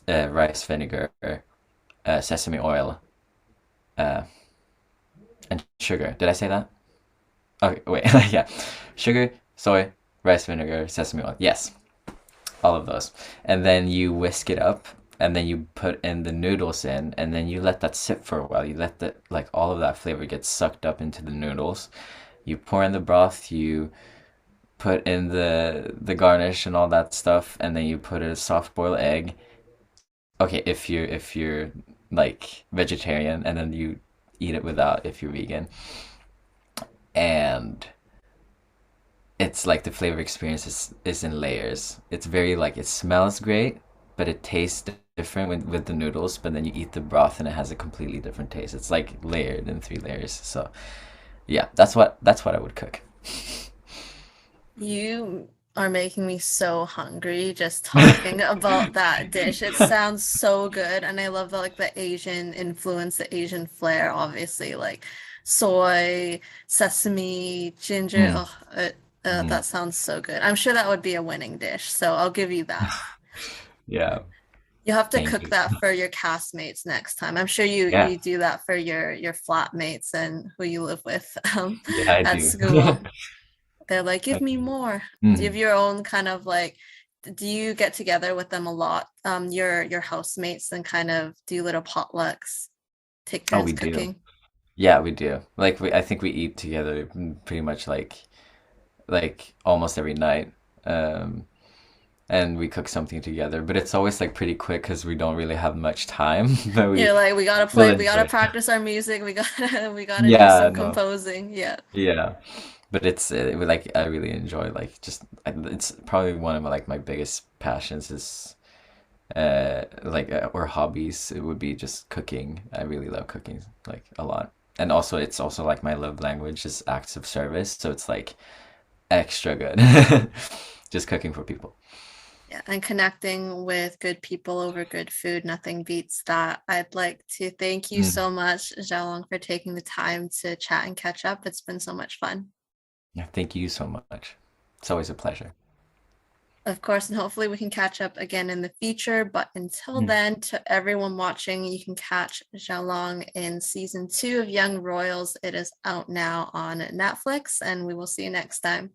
rice vinegar, sesame oil, uh, and sugar. Did I say that? Okay, wait, yeah, sugar, soy, rice vinegar, sesame oil. Yes, all of those. And then you whisk it up, and then you put in the noodles in, and then you let that sit for a while. You let the, like, all of that flavor get sucked up into the noodles. You pour in the broth, you put in the garnish and all that stuff, and then you put a soft boiled egg. Okay, if you're like vegetarian, and then you eat it without if you're vegan. And it's like the flavor experience is in layers. It's very like it smells great, but it tastes different with the noodles. But then you eat the broth and it has a completely different taste. It's like layered in three layers. So yeah, that's what I would cook. You are making me so hungry just talking about that dish. It sounds so good, and I love the like the Asian influence, the Asian flair, obviously, like soy, sesame, ginger. Mm, Oh, mhm. that sounds so good. I'm sure that would be a winning dish, so I'll give you that. Yeah, You have to thank cook you. that for your castmates next time. I'm sure you Yeah, you do that for your flatmates and who you live with yeah, I at do. school. They're like, give me more. Do you have Mm. your own kind of like, do you get together with them a lot? Your housemates and kind of do little potlucks, take Oh, turns we do. cooking. Yeah, we do. Like I think we eat together pretty much like almost every night. Um, and we cook something together. But it's always like pretty quick because we don't really have much time. But You're like, we gotta we'll play, we enjoy gotta it. practice our music, we gotta do Yeah, some no, composing. Yeah. yeah. But it's like I really enjoy like just it's probably one of like my biggest passions is like or hobbies. It would be just cooking. I really love cooking like a lot. And also it's also like my love language is acts of service, so it's like extra good. Just cooking for people. Yeah, and connecting with good people over good food, nothing beats that. I'd like to thank you Mm. so much, Xiaolong, for taking the time to chat and catch up. It's been so much fun. Yeah, thank you so much. It's always a pleasure. Of course, and hopefully we can catch up again in the future. But until Mm. then, to everyone watching, you can catch Xiaolong in season 2 of Young Royals. It is out now on Netflix, and we will see you next time.